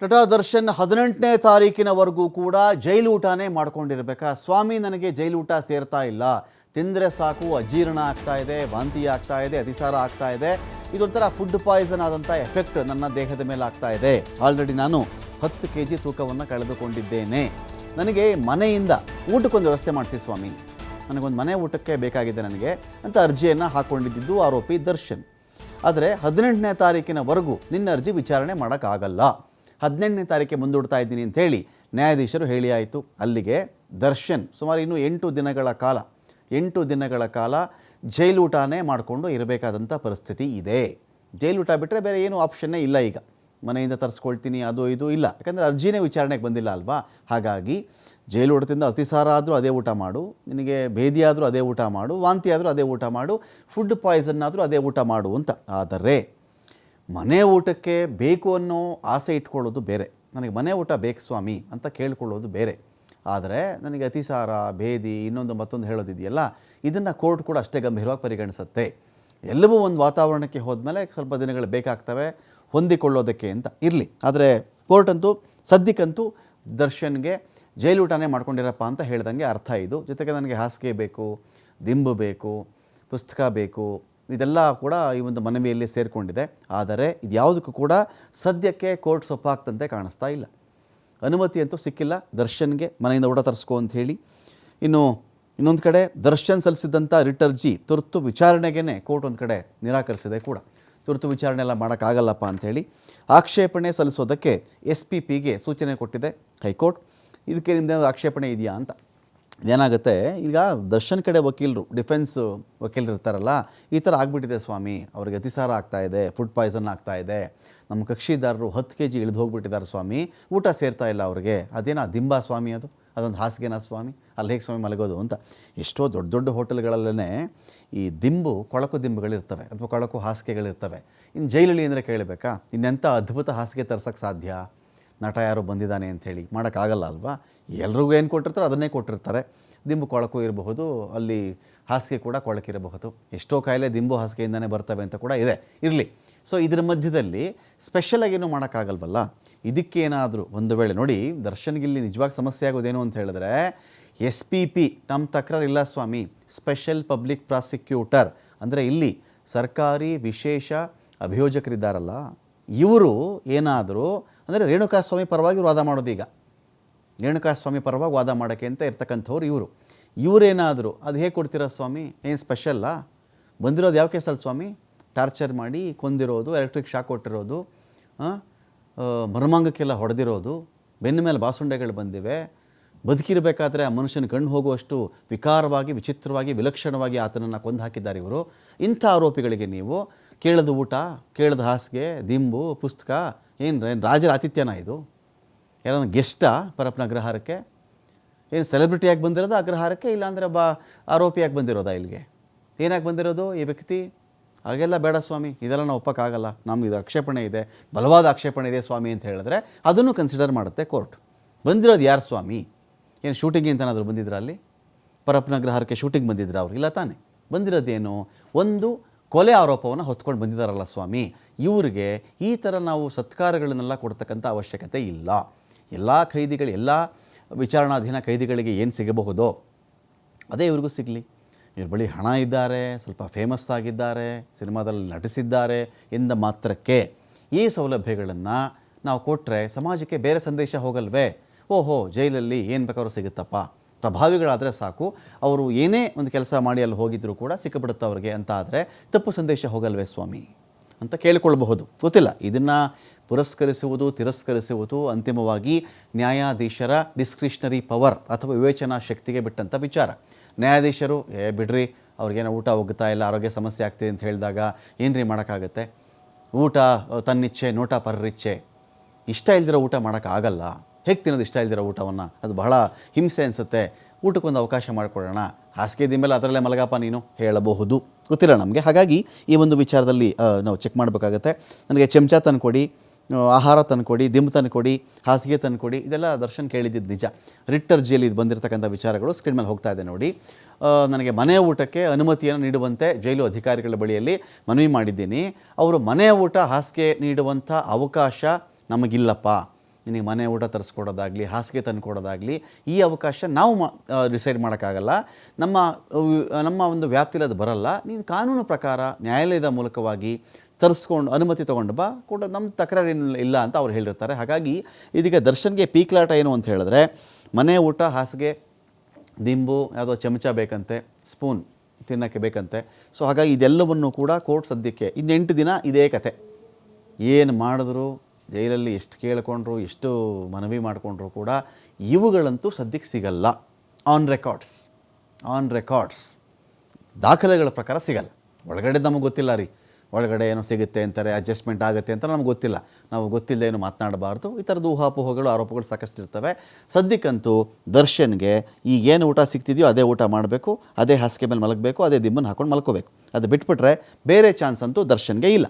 ನಟ ದರ್ಶನ್ 18ನೇ ತಾರೀಕಿನವರೆಗೂ ಕೂಡ ಜೈಲು ಊಟನೇ ಮಾಡ್ಕೊಂಡಿರಬೇಕಾ? ಸ್ವಾಮಿ, ನನಗೆ ಜೈಲು ಊಟ ಸೇರ್ತಾ ಇಲ್ಲ, ತಿಂದರೆ ಸಾಕು ಅಜೀರ್ಣ ಆಗ್ತಾ ಇದೆ, ವಾಂತಿ ಆಗ್ತಾ ಇದೆ, ಅತಿಸಾರ ಆಗ್ತಾ ಇದೆ, ಇದೊಂಥರ ಫುಡ್ ಪಾಯ್ಸನ್ ಆದಂಥ ಎಫೆಕ್ಟ್ ನನ್ನ ದೇಹದ ಮೇಲೆ ಆಗ್ತಾ ಇದೆ. ಆಲ್ರೆಡಿ ನಾನು 10 kg ತೂಕವನ್ನು ಕಳೆದುಕೊಂಡಿದ್ದೇನೆ. ನನಗೆ ಮನೆಯಿಂದ ಊಟಕ್ಕೊಂದು ವ್ಯವಸ್ಥೆ ಮಾಡಿಸಿ ಸ್ವಾಮಿ, ನನಗೊಂದು ಮನೆ ಊಟಕ್ಕೆ ಬೇಕಾಗಿದೆ ನನಗೆ ಅಂತ ಅರ್ಜಿಯನ್ನು ಹಾಕ್ಕೊಂಡಿದ್ದು ಆರೋಪಿ ದರ್ಶನ್. ಆದರೆ 18ನೇ ತಾರೀಕಿನವರೆಗೂ ನಿನ್ನ ಅರ್ಜಿ ವಿಚಾರಣೆ ಮಾಡೋಕ್ಕಾಗಲ್ಲ, 18ನೇ ತಾರೀಕಿಗೆ ಮುಂದೂಡ್ತಾ ಇದ್ದೀನಿ ಅಂಥೇಳಿ ನ್ಯಾಯಾಧೀಶರು ಹೇಳಿ ಆಯಿತು. ಅಲ್ಲಿಗೆ ದರ್ಶನ್ ಸುಮಾರು ಇನ್ನೂ 8 ದಿನಗಳ ಕಾಲ ಜೈಲೂಟನೇ ಮಾಡಿಕೊಂಡು ಇರಬೇಕಾದಂಥ ಪರಿಸ್ಥಿತಿ ಇದೆ. ಜೈಲೂಟ ಬಿಟ್ಟರೆ ಬೇರೆ ಏನೂ ಆಪ್ಷನ್ನೇ ಇಲ್ಲ. ಈಗ ಮನೆಯಿಂದ ತರಿಸ್ಕೊಳ್ತೀನಿ ಅದು ಇದು ಇಲ್ಲ, ಯಾಕಂದರೆ ಅರ್ಜಿನೇ ವಿಚಾರಣೆಗೆ ಬಂದಿಲ್ಲ ಅಲ್ವಾ. ಹಾಗಾಗಿ ಜೈಲೂಟದಿಂದ ಅತಿಸಾರ ಆದರೂ ಅದೇ ಊಟ ಮಾಡು, ನಿನಗೆ ಭೇದಿ ಆದರೂ ಅದೇ ಊಟ ಮಾಡು, ವಾಂತಿ ಆದರೂ ಅದೇ ಊಟ ಮಾಡು, ಫುಡ್ ಪಾಯ್ಸನ್ ಆದರೂ ಅದೇ ಊಟ ಮಾಡು ಅಂತ. ಆದರೆ ಮನೆ ಊಟಕ್ಕೆ ಬೇಕು ಅನ್ನೋ ಆಸೆ ಇಟ್ಕೊಳ್ಳೋದು ಬೇರೆ, ನನಗೆ ಮನೆ ಊಟ ಬೇಕು ಸ್ವಾಮಿ ಅಂತ ಕೇಳ್ಕೊಳ್ಳೋದು ಬೇರೆ. ಆದರೆ ನನಗೆ ಅತಿಸಾರ, ಭೇದಿ, ಮತ್ತೊಂದು ಹೇಳೋದಿದೆಯಲ್ಲ, ಇದನ್ನು ಕೋರ್ಟ್ ಕೂಡ ಅಷ್ಟೇ ಗಂಭೀರವಾಗಿ ಪರಿಗಣಿಸುತ್ತೆ. ಎಲ್ಲವೂ ಒಂದು ವಾತಾವರಣಕ್ಕೆ ಹೋದ್ಮೇಲೆ ಸ್ವಲ್ಪ ದಿನಗಳು ಬೇಕಾಗ್ತವೆ ಹೊಂದಿಕೊಳ್ಳೋದಕ್ಕೆ ಅಂತ ಇರಲಿ. ಆದರೆ ಕೋರ್ಟ್ ಅಂತೂ ಸದ್ಯಕ್ಕಂತೂ ದರ್ಶನ್ಗೆ ಜೈಲೂಟನೇ ಮಾಡ್ಕೊಂಡಿರಪ್ಪ ಅಂತ ಹೇಳ್ದಂಗೆ ಅರ್ಥ ಇದು. ಜೊತೆಗೆ ನನಗೆ ಹಾಸಿಗೆ ಬೇಕು, ದಿಂಬು ಬೇಕು, ಪುಸ್ತಕ ಬೇಕು, ಇದೆಲ್ಲ ಕೂಡ ಈ ಒಂದು ಮನವಿಯಲ್ಲಿ ಸೇರಿಕೊಂಡಿದೆ. ಆದರೆ ಇದ್ಯಾವುದಕ್ಕೂ ಕೂಡ ಸದ್ಯಕ್ಕೆ ಕೋರ್ಟ್ ಸೊಪ್ಪಾಗ್ತಂತೆ ಕಾಣಿಸ್ತಾ ಇಲ್ಲ. ಅನುಮತಿ ಅಂತೂ ಸಿಕ್ಕಿಲ್ಲ ದರ್ಶನ್ಗೆ ಮನೆಯಿಂದ ಊಟ ತರಿಸ್ಕೊ ಅಂತ ಹೇಳಿ. ಇನ್ನೊಂದು ಕಡೆ ದರ್ಶನ್ ಸಲ್ಲಿಸಿದಂಥ ರಿಟ್ ಅರ್ಜಿ ತುರ್ತು ವಿಚಾರಣೆಗೇ ಕೋರ್ಟ್ ಒಂದು ಕಡೆ ನಿರಾಕರಿಸಿದೆ ಕೂಡ. ತುರ್ತು ವಿಚಾರಣೆ ಎಲ್ಲ ಮಾಡೋಕ್ಕಾಗಲ್ಲಪ್ಪ ಅಂಥೇಳಿ ಆಕ್ಷೇಪಣೆ ಸಲ್ಲಿಸೋದಕ್ಕೆ SPPಗೆ ಸೂಚನೆ ಕೊಟ್ಟಿದೆ ಹೈಕೋರ್ಟ್. ಇದಕ್ಕೆ ನಿಮ್ಮದೇನಾದ್ರು ಆಕ್ಷೇಪಣೆ ಇದೆಯಾ ಅಂತ. ಏನಾಗುತ್ತೆ, ಈಗ ದರ್ಶನ್ ಕಡೆ ವಕೀಲರು, ಡಿಫೆನ್ಸ್ ವಕೀಲರು ಇರ್ತಾರಲ್ಲ, ಈ ಥರ ಆಗಿಬಿಟ್ಟಿದೆ ಸ್ವಾಮಿ, ಅವ್ರಿಗೆ ಅತಿಸಾರ ಆಗ್ತಾಯಿದೆ, ಫುಡ್ ಪಾಯ್ಸನ್ ಆಗ್ತಾಯಿದೆ, ನಮ್ಮ ಕಕ್ಷಿದಾರರು 10 kg ಇಳಿದು ಹೋಗ್ಬಿಟ್ಟಿದ್ದಾರೆ ಸ್ವಾಮಿ, ಊಟ ಸೇರ್ತಾ ಇಲ್ಲ ಅವ್ರಿಗೆ, ಅದೇನಾ ದಿಂಬ ಸ್ವಾಮಿ, ಅದೊಂದು ಹಾಸಿಗೆನಾ ಸ್ವಾಮಿ, ಅಲ್ಲಿ ಹೇಗೆ ಸ್ವಾಮಿ ಮಲಗೋದು ಅಂತ. ಎಷ್ಟೋ ದೊಡ್ಡ ದೊಡ್ಡ ಹೋಟೆಲ್ಗಳಲ್ಲೇ ಈ ಕೊಳಕು ದಿಂಬುಗಳಿರ್ತವೆ ಅಥವಾ ಕೊಳಕು ಹಾಸಿಗೆಗಳಿರ್ತವೆ. ಇನ್ನು ಜೈಲಲ್ಲಿ ಅಂದರೆ ಕೇಳಬೇಕಾ, ಇನ್ನೆಂಥ ಅದ್ಭುತ ಹಾಸಿಗೆ ತರ್ಸೋಕ್ಕೆ ಸಾಧ್ಯ? ನಟ ಯಾರು ಬಂದಿದ್ದಾನೆ ಅಂಥೇಳಿ ಮಾಡೋಕ್ಕಾಗಲ್ಲ ಅಲ್ವಾ. ಎಲ್ರಿಗೂ ಏನು ಕೊಟ್ಟಿರ್ತಾರೆ ಅದನ್ನೇ ಕೊಟ್ಟಿರ್ತಾರೆ. ದಿಂಬು ಕೊಳಕು ಇರಬಹುದು, ಅಲ್ಲಿ ಹಾಸಿಗೆ ಕೂಡ ಕೊಳಕಿರಬಹುದು. ಎಷ್ಟೋ ಕಾಯಿಲೆ ದಿಂಬು ಹಾಸಿಗೆಯಿಂದನೇ ಬರ್ತವೆ ಅಂತ ಕೂಡ ಇದೆ. ಇರಲಿ, ಸೊ ಇದರ ಮಧ್ಯದಲ್ಲಿ ಸ್ಪೆಷಲಾಗೇನು ಮಾಡೋಕ್ಕಾಗಲ್ವಲ್ಲ. ಇದಕ್ಕೇನಾದರೂ ಒಂದು ವೇಳೆ ನೋಡಿ, ದರ್ಶನ್ಗಿಲ್ಲಿ ನಿಜವಾಗಿ ಸಮಸ್ಯೆ ಆಗೋದೇನು ಅಂತ ಹೇಳಿದ್ರೆ, SPP ನಮ್ಮ ತಕರಾರು ಇಲ್ಲ ಸ್ವಾಮಿ, ಸ್ಪೆಷಲ್ ಪಬ್ಲಿಕ್ ಪ್ರಾಸಿಕ್ಯೂಟರ್ ಅಂದರೆ ಇಲ್ಲಿ ಸರ್ಕಾರಿ ವಿಶೇಷ ಅಭಿಯೋಜಕರಿದ್ದಾರಲ್ಲ, ಇವರು ಏನಾದರೂ ಅಂದರೆ ರೇಣುಕಾಸ್ವಾಮಿ ಪರವಾಗಿ ವಾದ ಮಾಡೋದು. ಈಗ ರೇಣುಕಾಸ್ವಾಮಿ ಪರವಾಗಿ ವಾದ ಮಾಡೋಕ್ಕೆ ಅಂತ ಇರ್ತಕ್ಕಂಥವ್ರು ಇವರೇನಾದರೂ ಅದು ಹೇಗೆ ಕೊಡ್ತೀರಾ ಸ್ವಾಮಿ, ಏನು ಸ್ಪೆಷಲ್ಲ? ಬಂದಿರೋದು ಯಾವ ಕೇಸಲ್ಲಿ ಸ್ವಾಮಿ? ಟಾರ್ಚರ್ ಮಾಡಿ ಕೊಂದಿರೋದು, ಎಲೆಕ್ಟ್ರಿಕ್ ಶಾಕ್ ಕೊಟ್ಟಿರೋದು, ಮರ್ಮಾಂಗಕ್ಕೆಲ್ಲ ಹೊಡೆದಿರೋದು, ಬೆನ್ನ ಮೇಲೆ ಬಾಸುಂಡೆಗಳು ಬಂದಿವೆ, ಬದುಕಿರಬೇಕಾದ್ರೆ ಆ ಮನುಷ್ಯನ ಕಣ್ಣು ಹೋಗುವಷ್ಟು ವಿಕಾರವಾಗಿ, ವಿಚಿತ್ರವಾಗಿ, ವಿಲಕ್ಷಣವಾಗಿ ಆತನನ್ನು ಕೊಂದು ಹಾಕಿದ್ದಾರೆ ಇವರು. ಇಂಥ ಆರೋಪಿಗಳಿಗೆ ನೀವು ಕೇಳದ ಊಟ, ಕೇಳದ ಹಾಸಿಗೆ, ದಿಂಬು, ಪುಸ್ತಕ, ಏನು ರಾಜರ ಆತಿಥ್ಯನ ಇದು? ಯಾರನ್ನ ಗೆಸ್ಟಾ ಪರಪ್ಪನ ಅಗ್ರಹಾರಕ್ಕೆ? ಏನು ಸೆಲೆಬ್ರಿಟಿಯಾಗಿ ಬಂದಿರೋದು ಅಗ್ರಹಾರಕ್ಕೆ, ಇಲ್ಲಾಂದರೆ ಆರೋಪಿಯಾಗಿ ಬಂದಿರೋದಾ ಇಲ್ಲಿಗೆ? ಏನಾಗಿ ಬಂದಿರೋದು ಈ ವ್ಯಕ್ತಿ? ಹಾಗೆಲ್ಲ ಬೇಡ ಸ್ವಾಮಿ, ಇದೆಲ್ಲ ನಾವು ಒಪ್ಪಕ್ಕಾಗಲ್ಲ, ನಮ್ಗೆ ಇದು ಆಕ್ಷೇಪಣೆ ಇದೆ, ಬಲವಾದ ಆಕ್ಷೇಪಣೆ ಇದೆ ಸ್ವಾಮಿ ಅಂತ ಹೇಳಿದ್ರೆ ಅದನ್ನು ಕನ್ಸಿಡರ್ ಮಾಡುತ್ತೆ ಕೋರ್ಟ್. ಬಂದಿರೋದು ಯಾರು ಸ್ವಾಮಿ? ಏನು ಶೂಟಿಂಗ್ ಅಂತನಾದರೂ ಬಂದಿದ್ರಾ ಅಲ್ಲಿ? ಪರಪ್ಪನ ಅಗ್ರಹಾರಕ್ಕೆ ಶೂಟಿಂಗ್ ಬಂದಿದ್ರಾ ಅವ್ರು? ಇಲ್ಲ ತಾನೆ. ಬಂದಿರೋದೇನು, ಒಂದು ಕೊಲೆ ಆರೋಪವನ್ನು ಹೊತ್ಕೊಂಡು ಬಂದಿದ್ದಾರಲ್ಲ ಸ್ವಾಮಿ. ಇವ್ರಿಗೆ ಈ ಥರ ನಾವು ಸತ್ಕಾರಗಳನ್ನೆಲ್ಲ ಕೊಡ್ತಕ್ಕಂಥ ಅವಶ್ಯಕತೆ ಇಲ್ಲ. ಎಲ್ಲ ಖೈದಿಗಳು, ಎಲ್ಲ ವಿಚಾರಣಾಧೀನ ಖೈದಿಗಳಿಗೆ ಏನು ಸಿಗಬಹುದೋ ಅದೇ ಇವ್ರಿಗೂ ಸಿಗಲಿ. ಇವ್ರ ಬಳಿ ಹಣ ಇದ್ದಾರೆ, ಸ್ವಲ್ಪ ಫೇಮಸ್ ಆಗಿದ್ದಾರೆ, ಸಿನಿಮಾದಲ್ಲಿ ನಟಿಸಿದ್ದಾರೆ ಎಂದ ಮಾತ್ರಕ್ಕೆ ಈ ಸೌಲಭ್ಯಗಳನ್ನು ನಾವು ಕೊಟ್ಟರೆ ಸಮಾಜಕ್ಕೆ ಬೇರೆ ಸಂದೇಶ ಹೋಗಲ್ವೇ? ಓಹೋ, ಜೈಲಲ್ಲಿ ಏನು ಬೇಕಾದ್ರೂ ಸಿಗುತ್ತಪ್ಪ, ಪ್ರಭಾವಿಗಳಾದರೆ ಸಾಕು, ಅವರು ಏನೇ ಒಂದು ಕೆಲಸ ಮಾಡಿ ಅಲ್ಲಿ ಹೋಗಿದ್ದರೂ ಕೂಡ ಸಿಕ್ಕಿಬಿಡುತ್ತೆ ಅವ್ರಿಗೆ ಅಂತ ಆದರೆ ತಪ್ಪು ಸಂದೇಶ ಹೋಗಲ್ವೇ ಸ್ವಾಮಿ ಅಂತ ಕೇಳಿಕೊಳ್ಳಬಹುದು. ಗೊತ್ತಿಲ್ಲ, ಇದನ್ನು ಪುರಸ್ಕರಿಸುವುದು ತಿರಸ್ಕರಿಸುವುದು ಅಂತಿಮವಾಗಿ ನ್ಯಾಯಾಧೀಶರ ಡಿಸ್ಕ್ರಿಷನರಿ ಪವರ್ ಅಥವಾ ವಿವೇಚನಾ ಶಕ್ತಿಗೆ ಬಿಟ್ಟಂಥ ವಿಚಾರ. ನ್ಯಾಯಾಧೀಶರು ಬಿಡ್ರಿ, ಅವ್ರಿಗೇನೋ ಊಟ ಹೋಗುತ್ತಾ ಇಲ್ಲ, ಆರೋಗ್ಯ ಸಮಸ್ಯೆ ಆಗ್ತಿದೆ ಅಂತ ಹೇಳಿದಾಗ ಏನ್ರಿ ಮಾಡೋಕ್ಕಾಗತ್ತೆ? ಊಟ ತನ್ನಿಚ್ಛೆ, ನೋಟ ಪರರಿಚ್ಛೆ. ಇಷ್ಟ ಇಲ್ದಿರೋ ಊಟ ಮಾಡೋಕ್ಕಾಗಲ್ಲ. ಹೇಗೆ ತಿನ್ನೋದು ಇಷ್ಟ ಇಲ್ದಿರೋ ಊಟವನ್ನು? ಅದು ಬಹಳ ಹಿಂಸೆ ಅನಿಸುತ್ತೆ. ಊಟಕ್ಕೊಂದು ಅವಕಾಶ ಮಾಡಿಕೊಡೋಣ, ಹಾಸಿಗೆ ಮೇಲೆ ಅದರಲ್ಲೇ ಮಲಗಪ್ಪ ನೀನು ಹೇಳಬಹುದು. ಗೊತ್ತಿಲ್ಲ ನಮಗೆ. ಹಾಗಾಗಿ ಈ ಒಂದು ವಿಚಾರದಲ್ಲಿ ನಾವು ಚೆಕ್ ಮಾಡಬೇಕಾಗತ್ತೆ. ನನಗೆ ಚಮಚ ತಂದುಕೊಡಿ, ಆಹಾರ ತಂದುಕೊಡಿ, ದಿಂಬು ತಂದುಕೊಡಿ, ಹಾಸಿಗೆ ತಂದುಕೊಡಿ, ಇದೆಲ್ಲ ದರ್ಶನ್ ಕೇಳಿದ್ದು ನಿಜ. ರಿಟ್ ಅರ್ಜಿಯಲ್ಲಿ ಇದು ಬಂದಿರತಕ್ಕಂಥ ವಿಚಾರಗಳು ಸ್ಕ್ರೀನ್ ಮೇಲೆ ಹೋಗ್ತಾ ಇದೆ ನೋಡಿ. ನನಗೆ ಮನೆ ಊಟಕ್ಕೆ ಅನುಮತಿಯನ್ನು ನೀಡುವಂತೆ ಜೈಲು ಅಧಿಕಾರಿಗಳ ಬಳಿಯಲ್ಲಿ ಮನವಿ ಮಾಡಿದ್ದೀನಿ. ಅವರು ಮನೆ ಊಟ ಹಾಸಿಗೆ ನೀಡುವಂಥ ಅವಕಾಶ ನಮಗಿಲ್ಲಪ್ಪ, ನಿನಗೆ ಮನೆ ಊಟ ತರಿಸ್ಕೊಡೋದಾಗಲಿ, ಹಾಸಿಗೆ ತಂದು ಕೊಡೋದಾಗಲಿ, ಈ ಅವಕಾಶ ನಾವು ಡಿಸೈಡ್ ಮಾಡೋಕ್ಕಾಗಲ್ಲ. ನಮ್ಮ ಒಂದು ವ್ಯಾಪ್ತಿಯಲ್ಲಿ ಅದು ಬರಲ್ಲ. ನೀನು ಕಾನೂನು ಪ್ರಕಾರ ನ್ಯಾಯಾಲಯದ ಮೂಲಕವಾಗಿ ತರಿಸ್ಕೊಂಡು ಅನುಮತಿ ತೊಗೊಂಡು ಬಾ ಕೂಡ, ನಮ್ಮ ತಕರಾರು ಇಲ್ಲ ಅಂತ ಅವ್ರು ಹೇಳಿರ್ತಾರೆ. ಹಾಗಾಗಿ ಇದೀಗ ದರ್ಶನ್ಗೆ ಪೀಕ್ಲಾಟ ಏನು ಅಂತ ಹೇಳಿದ್ರೆ, ಮನೆ ಊಟ, ಹಾಸಿಗೆ, ದಿಂಬು, ಯಾವುದೋ ಚಮಚ ಬೇಕಂತೆ, ಸ್ಪೂನ್ ತಿನ್ನೋಕ್ಕೆ ಬೇಕಂತೆ. ಸೊ ಹಾಗಾಗಿ ಇದೆಲ್ಲವನ್ನು ಕೂಡ ಕೋರ್ಟ್ ಸದ್ಯಕ್ಕೆ 8 ದಿನ ಇದೇ ಕತೆ. ಏನು ಮಾಡಿದ್ರು, ಜೈಲಲ್ಲಿ ಎಷ್ಟು ಕೇಳಿಕೊಂಡ್ರು, ಎಷ್ಟು ಮನವಿ ಮಾಡಿಕೊಂಡ್ರು ಕೂಡ ಇವುಗಳಂತೂ ಸದ್ಯಕ್ಕೆ ಸಿಗಲ್ಲ. ಆನ್ ರೆಕಾರ್ಡ್ಸ್ ದಾಖಲೆಗಳ ಪ್ರಕಾರ ಸಿಗಲ್ಲ. ಒಳಗಡೆ ನಮಗೆ ಗೊತ್ತಿಲ್ಲ ರೀ, ಒಳಗಡೆ ಏನೋ ಸಿಗುತ್ತೆ ಅಂತಾರೆ, ಅಡ್ಜಸ್ಟ್ಮೆಂಟ್ ಆಗುತ್ತೆ ಅಂತ ನಮ್ಗೆ ಗೊತ್ತಿಲ್ಲ. ನಾವು ಗೊತ್ತಿಲ್ಲದೆ ಏನು ಮಾತನಾಡಬಾರ್ದು. ಈ ಥರದ್ದು ಊಹಾಪೋಹಗಳು, ಆರೋಪಗಳು ಸಾಕಷ್ಟು ಇರ್ತವೆ. ಸದ್ಯಕ್ಕಂತೂ ದರ್ಶನ್ಗೆ ಈಗೇನು ಊಟ ಸಿಗ್ತಿದೆಯೋ ಅದೇ ಊಟ ಮಾಡಬೇಕು, ಅದೇ ಹಾಸಿಗೆ ಮೇಲೆ ಮಲಗಬೇಕು, ಅದೇ ದಿಂಬನ್ನು ಹಾಕೊಂಡು ಮಲ್ಕೋಬೇಕು. ಅದು ಬಿಟ್ಬಿಟ್ರೆ ಬೇರೆ ಚಾನ್ಸ್ ಅಂತೂ ದರ್ಶನ್ಗೆ ಇಲ್ಲ.